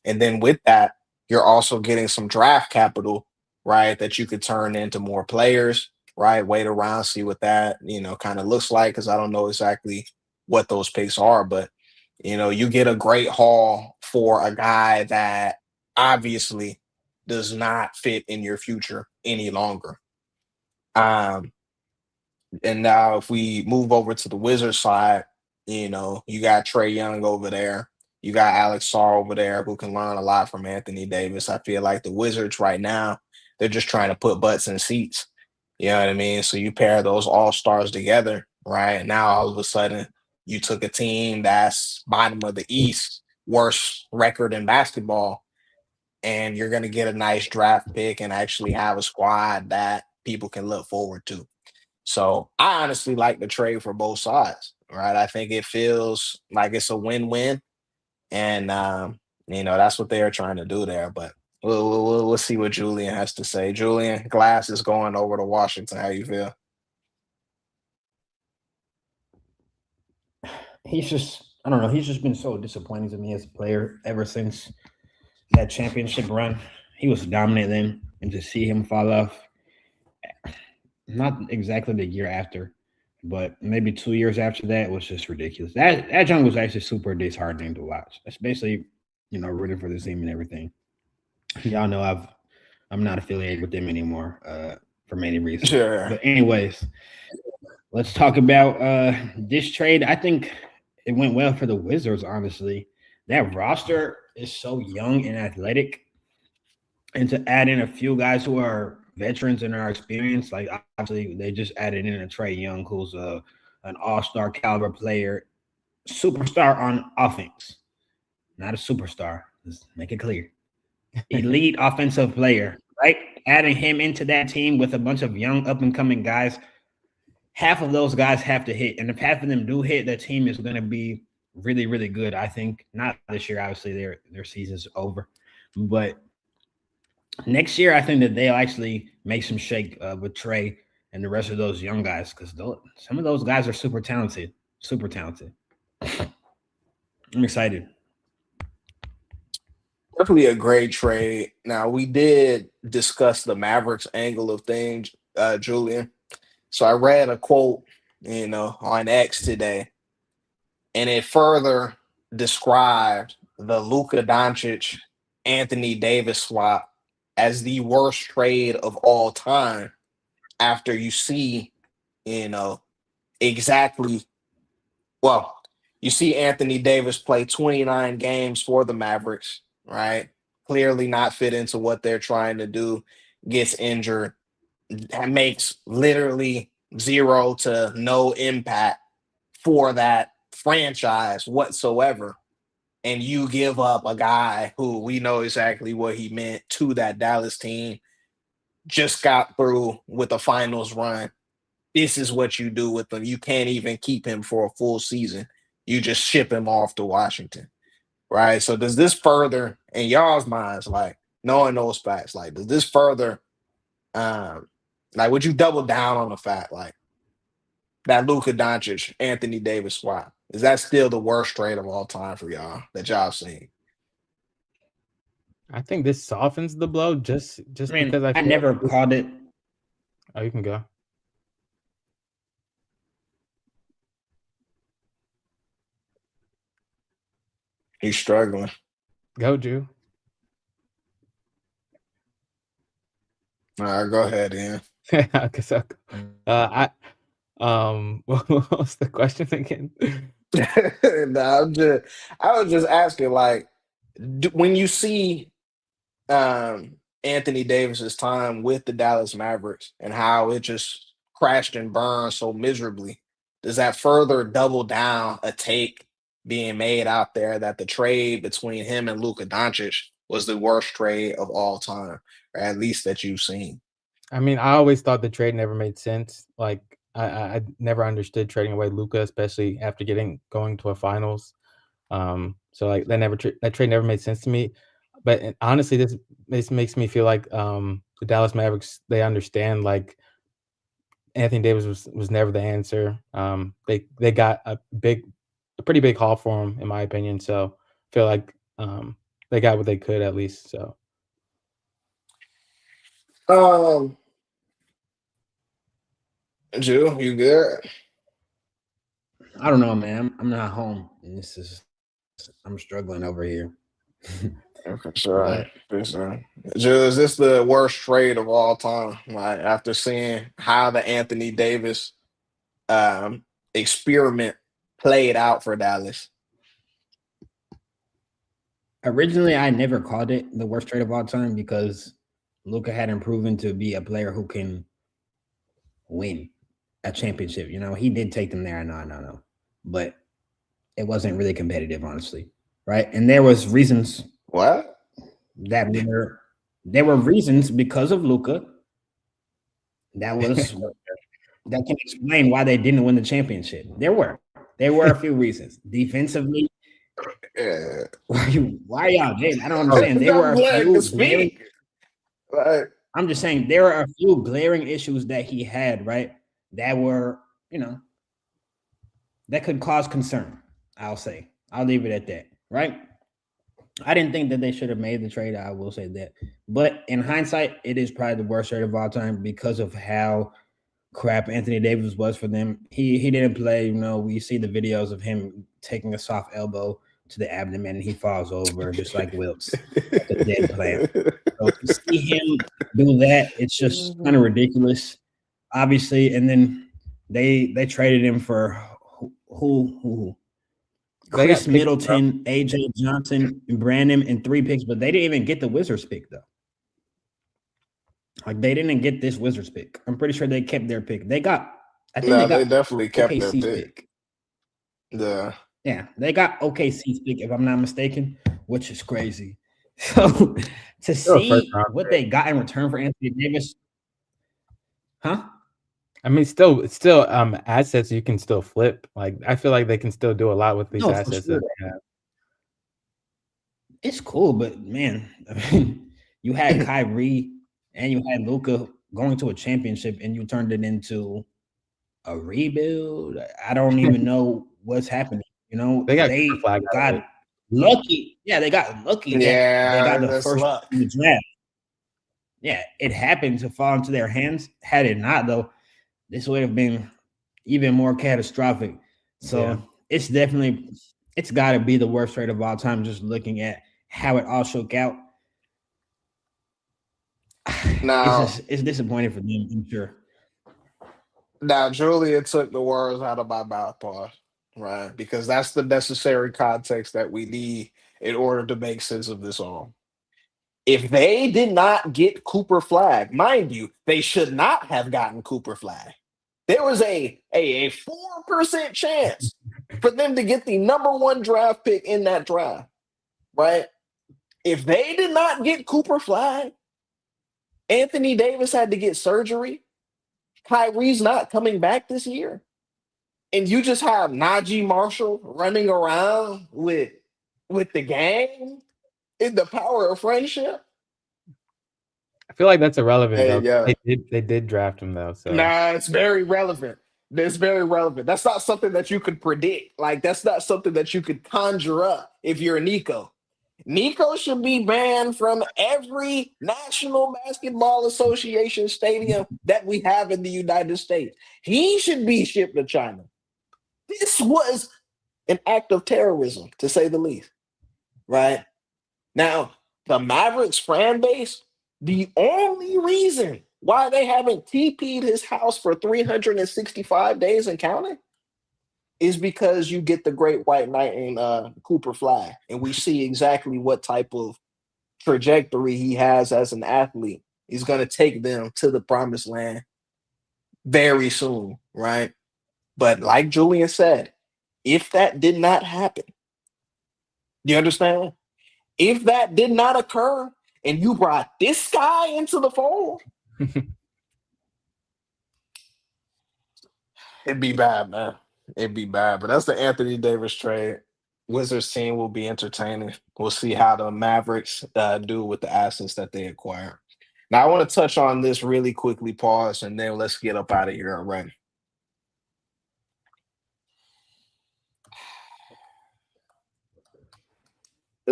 And then with that, you're also getting some draft capital, right, that you could turn into more players, right? Wait around, see what that, kind of looks like, because I don't know exactly what those picks are, but you get a great haul for a guy that obviously does not fit in your future any longer. And now if we move over to the Wizards side, you got Trae Young over there. You got Alex Sarr over there who can learn a lot from Anthony Davis. I feel like the Wizards right now, they're just trying to put butts in seats. You know what I mean? So you pair those all-stars together, right? And now all of a sudden you took a team that's bottom of the East, worst record in basketball, and you're going to get a nice draft pick and actually have a squad that people can look forward to. So I honestly like the trade for both sides, right? I think it feels like it's a win-win, and that's what they are trying to do there. But we'll see what Julian has to say. Julian, Glass is going over to Washington. How you feel? He's just been so disappointing to me as a player ever since that championship run. He was dominant then, and to see him fall off, not exactly the year after, but maybe 2 years after that, was just ridiculous. That junk was actually super disheartening to watch, especially, rooting for the team and everything. Y'all know I'm not affiliated with them anymore for many reasons. Sure. But anyways, let's talk about this trade. I think it went well for the Wizards, honestly. That roster is so young and athletic, and to add in a few guys who are veterans and are experienced, like obviously they just added in a Trae Young, who's an all-star caliber player, superstar on offense, not a superstar. Let's make it clear. Elite offensive player, right? Adding him into that team with a bunch of young up-and-coming guys, half of those guys have to hit. And if half of them do hit, the team is going to be really, really good, I think. Not this year, obviously, their season's over. But next year, I think that they'll actually make some shake with Trae and the rest of those young guys, because some of those guys are super talented. Super talented. I'm excited. Definitely a great trade. Now, we did discuss the Mavericks angle of things, Julian. So I read a quote, on X today, and it further described the Luka Doncic, Anthony Davis swap as the worst trade of all time after you see, exactly, well, you see Anthony Davis play 29 games for the Mavericks, right? Clearly not fit into what they're trying to do, gets injured, makes literally 0 to no impact for that franchise whatsoever. And you give up a guy who we know exactly what he meant to that Dallas team, just got through with a finals run. This is what you do with him. You can't even keep him for a full season. You just ship him off to Washington, right? So does this further, in y'all's minds, like knowing those facts, like does this further, would you double down on the fact, like that Luka Doncic, Anthony Davis swap, is that still the worst trade of all time for y'all that y'all seen? I think this softens the blow just because I never called it. Oh, you can go. He's struggling. Go, Drew. All right, go ahead, Ian. Okay, so, what was the question again? I was just asking, like, when you see Anthony Davis's time with the Dallas Mavericks and how it just crashed and burned so miserably, does that further double down a take being made out there that the trade between him and Luka Doncic was the worst trade of all time, or at least that you've seen? I mean, I always thought the trade never made sense. Like, I never understood trading away Luka, especially after going to a finals. So like that trade never made sense to me. But honestly, this makes me feel like the Dallas Mavericks, they understand like Anthony Davis was never the answer. They got a pretty big haul for him, in my opinion. So I feel like they got what they could at least. So Drew, you good? I don't know, man. I'm not home, and I'm struggling over here. For sure. Drew, is this the worst trade of all time? Like, after seeing how the Anthony Davis experiment played out for Dallas. Originally, I never called it the worst trade of all time because Luka hadn't proven to be a player who can win a championship. You know, he did take them there. I know. But it wasn't really competitive, honestly. Right. And there was reasons. What? There were reasons because of Luka that can explain why they didn't win the championship. There were a few reasons. Defensively. Why y'all did? I don't understand. There were a few. I'm just saying there are a few glaring issues that he had, right? That were, that could cause concern. I'll say. I'll leave it at that, right? I didn't think that they should have made the trade. I will say that. But in hindsight, it is probably the worst trade of all time because of how crap Anthony Davis was for them. He didn't play. We see the videos of him taking a soft elbow to the abdomen and he falls over just like Wilts, like a dead plant. So to see him do that, it's just kind of ridiculous, obviously. And then they traded him for who? Chris Middleton, AJ Johnson, and Brandon, and 3 picks, but they didn't even get the Wizards pick though. Like they didn't get this Wizards pick. I'm pretty sure they kept their pick. They definitely kept their pick. Yeah, they got OKC's pick, if I'm not mistaken, which is crazy. So to see what they got in return for Anthony Davis, huh? I mean, still assets you can still flip. Like I feel like they can still do a lot with these assets that they have. It's cool, but man, I mean, you had Kyrie and you had Luka going to a championship, and you turned it into a rebuild. I don't even know what's happening. They got lucky. Yeah, they got lucky. Yeah, they got the first in the draft. Yeah, it happened to fall into their hands. Had it not, though, this would have been even more catastrophic. So it's got to be the worst trade of all time, just looking at how it all shook out. Now, it's disappointing for them, I'm sure. Now, Julia took the words out of my mouth, Paul, right? Because that's the necessary context that we need in order to make sense of this all. If they did not get Cooper Flagg, mind you, they should not have gotten Cooper Flagg. There was a 4% chance for them to get the number 1 draft pick in that draft, right? If they did not get Cooper Flagg, Anthony Davis had to get surgery. Kyrie's not coming back this year. And you just have Najee Marshall running around with the gang in the power of friendship. I feel like that's irrelevant, though. They did draft him, though. So Nah, it's very relevant. It's very relevant. That's not something that you could predict. Like, that's not something that you could conjure up if you're Nico. Nico should be banned from every National Basketball Association stadium that we have in the United States. He should be shipped to China. This was an act of terrorism, to say the least. Right? Now, the Mavericks fan base, the only reason why they haven't TP'd his house for 365 days and counting is because you get the great white knight in Cooper Flagg, and we see exactly what type of trajectory he has as an athlete, he's going to take them to the promised land very soon, right? But like Julian said, if that did not happen, you understand? If that did not occur and you brought this guy into the fold, it'd be bad, man. It'd be bad. But that's the Anthony Davis trade. Wizards team will be entertaining. We'll see how the Mavericks do with the assets that they acquire. Now, I want to touch on this really quickly, pause, and then let's get up out of here already.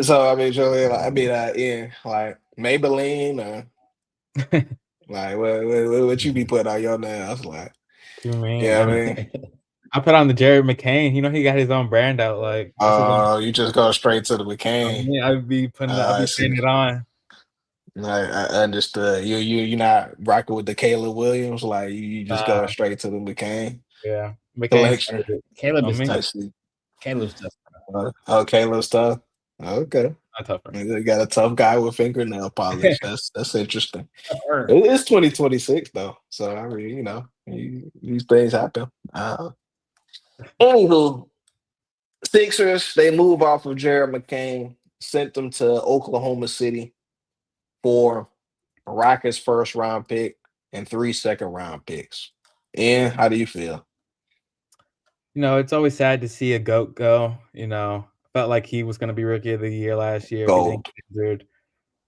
So, I mean, Julian, Ian, like Maybelline, like what you be putting on your nails, like? You mean? Yeah, I mean, I put on the Jared McCain. You know, he got his own brand out. Like, you just go straight to the McCain. I'd be putting it on. I understood. You're not rocking with the Caleb Williams, like you just go straight to the McCain. Yeah, collection. Caleb is tough. Caleb's tough. Caleb's tough. Okay. Not tougher. You got a tough guy with fingernail polish. That's interesting. It is 2026 though, so I mean, you know, these things happen. Anywho, Sixers, they move off of Jared McCain, sent them to Oklahoma City for Rockets first round pick and 3 second-round picks. And how do you feel? You know, it's always sad to see a GOAT go. You know, felt like he was going to be Rookie of the Year last year. Gold.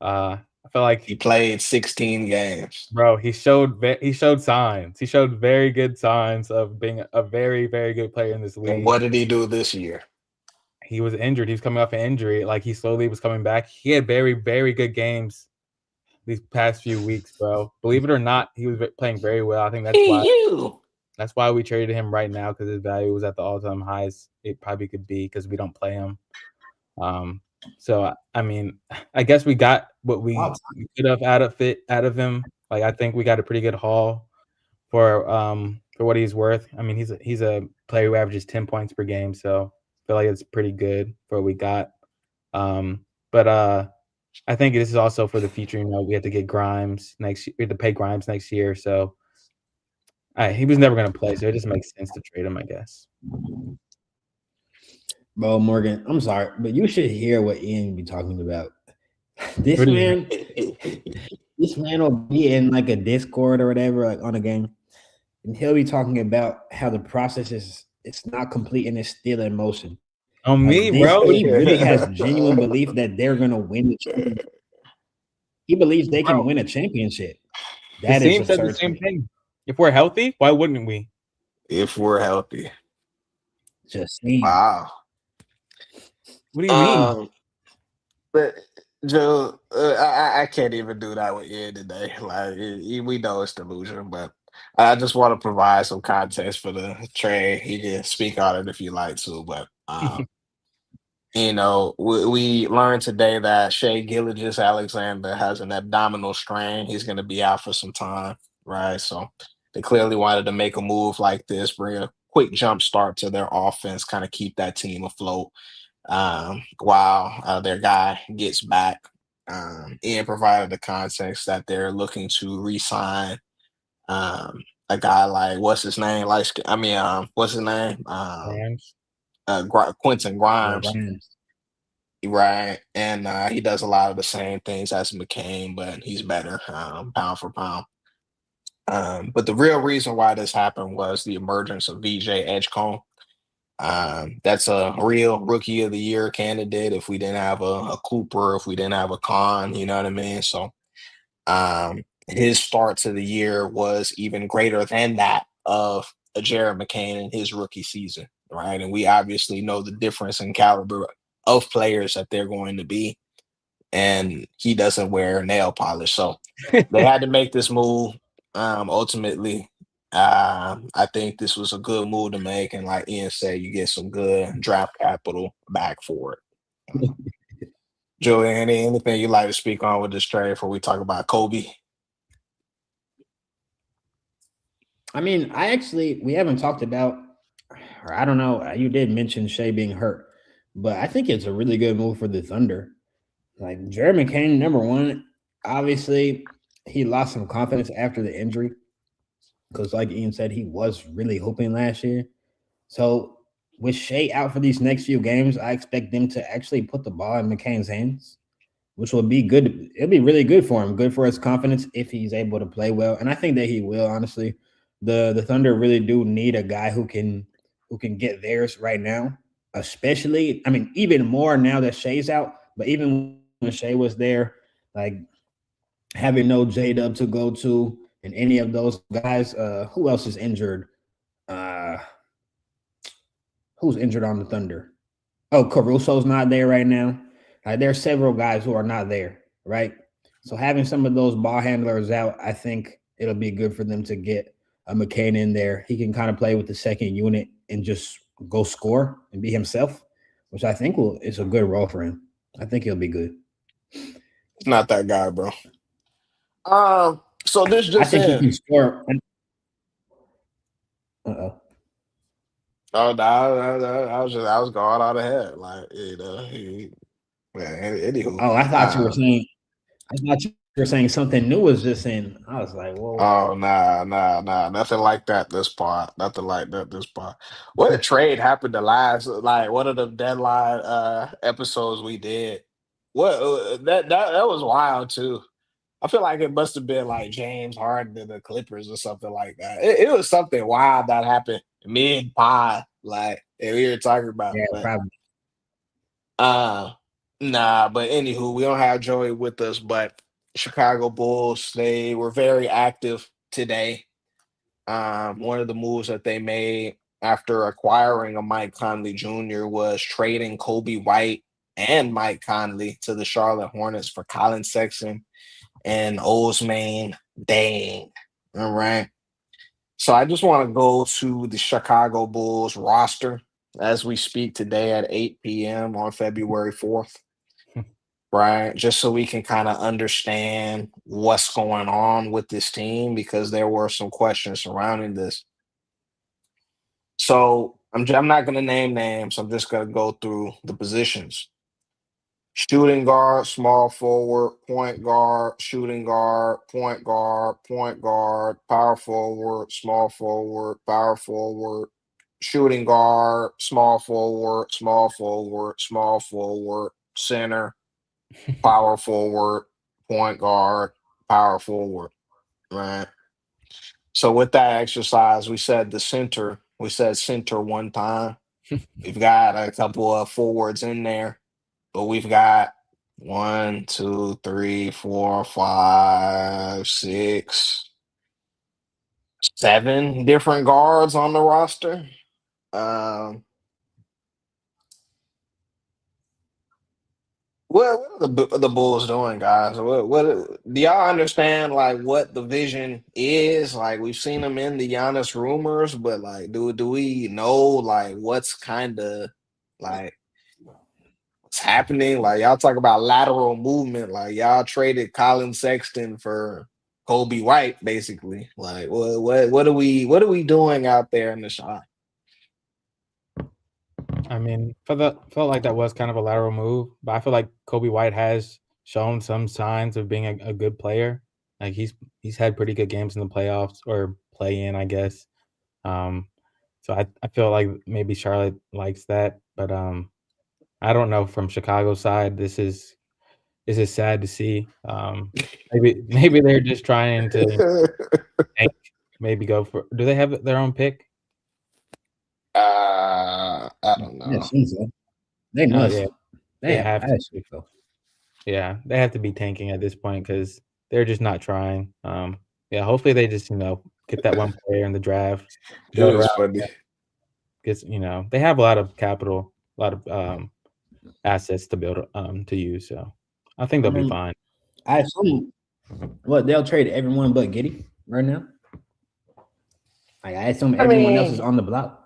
I felt like he played 16 games. Bro, he showed signs. He showed very good signs of being a very, very good player in this league. And what did he do this year? He was injured. He was coming off an injury. Like, he slowly was coming back. He had very, very good games these past few weeks, bro. Believe it or not, he was playing very well. I think that's why we traded him right now, because his value was at the all-time highs it probably could be, because we don't play him. So I mean, I guess we got what we could have out of him. Like, I think we got a pretty good haul for what he's worth. I mean, he's a player who averages 10 points per game, so I feel like it's pretty good for what we got. But I think this is also for the future. You know, we have to get Grimes next year. We have to pay Grimes next year, so he was never going to play, so it just makes sense to trade him, I guess. Bro, Morgan, I'm sorry, but you should hear what Ian be talking about. This man will be in like a Discord or whatever, like on a game, and he'll be talking about how the process it's not complete and it's still in motion. On me, bro. He really has genuine belief that they're gonna win the championship. He believes they can win a championship. That is the same thing. If we're healthy, why wouldn't we? If we're healthy. Just saying. Wow. What do you mean? But Joe, I can't even do that with Ian today. Like, we know it's delusion, but I just want to provide some context for the trade. He can speak on it if you like to, but you know, we learned today that Shai Gilgeous-Alexander has an abdominal strain. He's going to be out for some time, right? So they clearly wanted to make a move like this, bring a quick jump start to their offense, kind of keep that team afloat while their guy gets back. Ian provided the context that they're looking to re-sign a guy like what's his name? Quentin Grimes. Right. And he does a lot of the same things as McCain, but he's better pound for pound. But the real reason why this happened was the emergence of VJ Edgecombe. That's a real Rookie of the Year candidate if we didn't have a Cooper, if we didn't have a Khan, you know what I mean? So his start to the year was even greater than that of a Jared McCain in his rookie season, right? And we obviously know the difference in caliber of players that they're going to be. And he doesn't wear nail polish. So they had to make this move. Ultimately, I think this was a good move to make. And like Ian said, you get some good draft capital back for it. Julian, anything you'd like to speak on with this trade before we talk about Kobe? I mean, we haven't talked about, or I don't know, you did mention Shai being hurt, but I think it's a really good move for the Thunder. Like Jeremy Kane, number one, obviously he lost some confidence after the injury because, like Ian said, he was really hooping last year. So with Shea out for these next few games, I expect them to actually put the ball in McCain's hands, which will be good. It'll be really good for him, good for his confidence if he's able to play well. And I think that he will, honestly. The Thunder really do need a guy who can get theirs right now, especially, I mean, even more now that Shea's out, but even when Shea was there, like having no J-Dub to go to and any of those guys, who else is injured? Who's injured on the Thunder? Oh, Caruso's not there right now. There are several guys who are not there, right? So having some of those ball handlers out, I think it'll be good for them to get a McCain in there. He can kind of play with the second unit and just go score and be himself, which I think is a good role for him. I think he'll be good. It's not that guy, bro. So this just I think he can score. Uh-oh. Oh, no, I was going out ahead. Like, anywho. Oh, I thought you were saying. I thought you were saying something new was just in. I was like, whoa. Oh, nah, nothing like that. This part, nothing like that. This part. What a trade happened to last, like one of the deadline episodes we did. What that was wild too. I feel like it must have been like James Harden and the Clippers or something like that. It was something wild that happened mid pod, like we were talking about. Yeah, but, probably. Nah, but anywho, we don't have Joey with us, but Chicago Bulls, they were very active today. One of the moves that they made after acquiring a Mike Conley Jr. was trading Kobe White and Mike Conley to the Charlotte Hornets for Colin Sexton and Ousmane Dieng. All right. So I just want to go to the Chicago Bulls roster as we speak today at 8 p.m. on February 4th. Right. Just so we can kind of understand what's going on with this team, because there were some questions surrounding this. So I'm not going to name names. I'm just going to go through the positions. Shooting guard, small forward, point guard, shooting guard, point guard, power forward, small forward, power forward, shooting guard, small forward, center, power forward, point guard, power forward, right? So with that exercise, we said center one time. We've got a couple of forwards in there. But we've got 1, 2, 3, 4, 5, 6, 7 different guards on the roster. What are the Bulls doing, guys? What do y'all understand? Like what the vision is? Like we've seen them in the Giannis rumors, but like, do we know like what's kind of like what's happening? Like y'all talk about lateral movement. Like y'all traded Colin Sexton for Kobe White, basically. Like what are we doing out there in the shot? I mean, felt like that was kind of a lateral move, but I feel like Kobe White has shown some signs of being a good player. Like he's had pretty good games in the playoffs or play in, I guess. So I feel like maybe Charlotte likes that, but I don't know from Chicago's side. This is sad to see. Maybe they're just trying to maybe go for. Do they have their own pick? I don't know. Yeah, so. They must. Yeah. They have to. So. Yeah, they have to be tanking at this point because they're just not trying. Yeah, hopefully they just get that one player in the draft. It was funny. Because they have a lot of capital, a lot of assets to build to use. So I think they'll be fine. I assume they'll trade everyone but Giddey right now. I assume everyone else is on the block.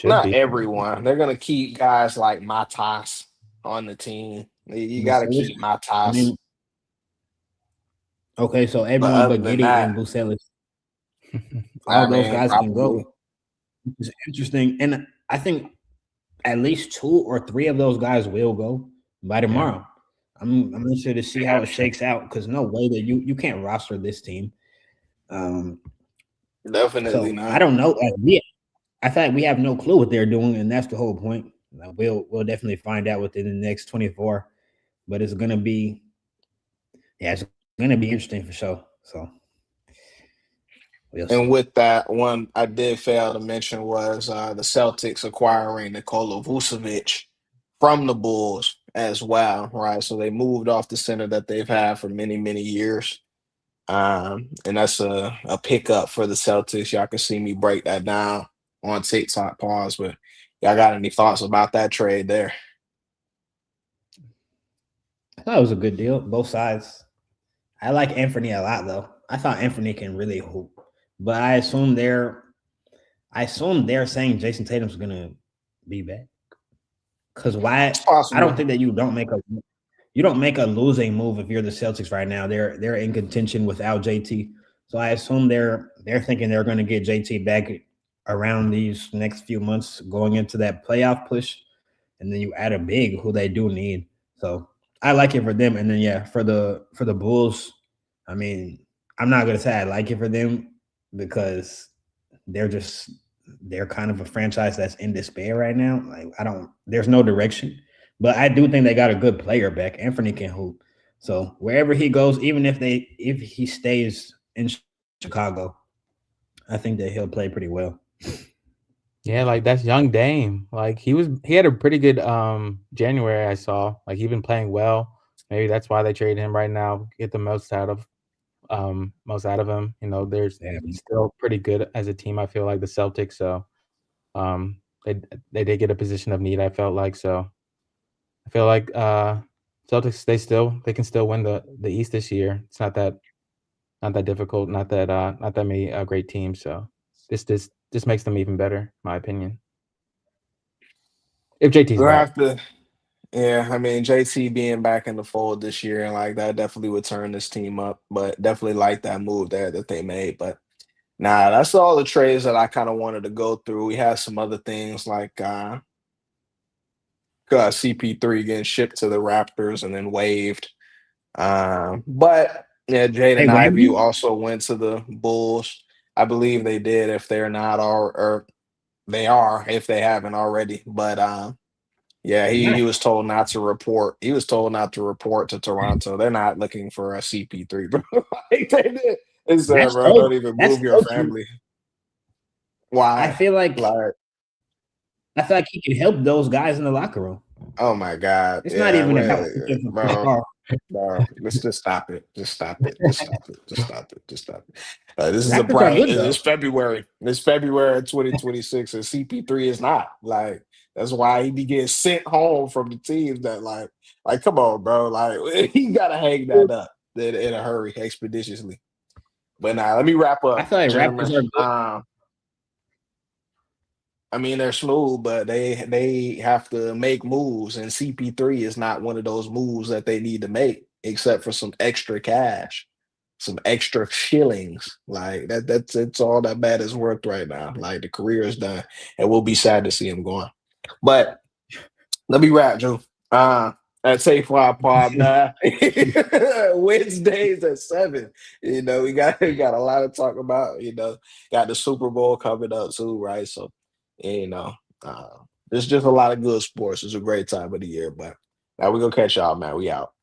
Not everyone. They're gonna keep guys like Matas on the team. You got to keep Matas. Okay, so everyone but Giddey and Bucelis. All those guys can go. It's interesting, and I think at least 2 or 3 of those guys will go by tomorrow. I'm interested to see how it shakes out because no way that you can't roster this team. Definitely not. I don't know. I feel like we have no clue what they're doing, and that's the whole point. We'll definitely find out within the next 24, but it's gonna be interesting for sure. So. And with that, one I did fail to mention was the Celtics acquiring Nikola Vucevic from the Bulls as well, right? So they moved off the center that they've had for many, many years. And that's a pickup for the Celtics. Y'all can see me break that down on TikTok, pause, but y'all got any thoughts about that trade there? I thought it was a good deal, both sides. I like Anthony a lot, though. I thought Anthony can really hoop. But I assume they're saying Jason Tatum's gonna be back. Because why? I don't think that you don't make a losing move if you're the Celtics right now. They're in contention without JT. So I assume they're thinking they're going to get JT back around these next few months going into that playoff push. And then you add a big who they do need. So I like it for them. And then for the Bulls, I mean, I'm not gonna say I like it for them because they're kind of a franchise that's in despair right now. Like there's no direction. But I do think they got a good player back. Anthony can hoop. So wherever he goes, even if he stays in Chicago, I think that he'll play pretty well. Yeah, like that's young Dame. Like he had a pretty good January, I saw. Like he's been playing well. Maybe that's why they traded him right now, get the most out of him. You know, they're still pretty good as a team, I feel like the Celtics. So they did get a position of need, I felt like. So I feel like Celtics they can still win the East this year. It's not that difficult, not that many great teams. So this makes them even better, in my opinion. If JT's back. Yeah, I mean JT being back in the fold this year and like that definitely would turn this team up, but definitely like that move there that they made. But nah, that's all the trades that I kind of wanted to go through. We had some other things like CP3 getting shipped to the Raptors and then waived. But yeah, Jaden Ivey also went to the Bulls. I believe they did if they're not or they are if they haven't already. But yeah, he was told not to report. He was told not to report to Toronto. They're not looking for a CP3, bro. Like they did. It's bro, don't even move your family. Why? I feel like he can help those guys in the locker room. Oh my God. It's not even about bro, let's just stop it. Just stop it. Just stop it. Just stop it. Just stop it. This is a private. It's February. It's February of 2026, and CP3 is not. Like, that's why he be getting sent home from the teams that like come on, bro. Like he gotta hang that up in a hurry, expeditiously. But now let me wrap up. I feel like Raptors are good. I mean, they're smooth, but they have to make moves, and CP3 is not one of those moves that they need to make, except for some extra cash, some extra shillings. Like it's all that bad is worth right now. Like the career is done, and we'll be sad to see him going. But let me wrap, Joe. At Safe Fly Pod now. Wednesdays at 7. You know, we got a lot to talk about. You know, got the Super Bowl coming up too, right? So, you know, there's just a lot of good sports. It's a great time of the year. But now we're gonna catch y'all, man. We out.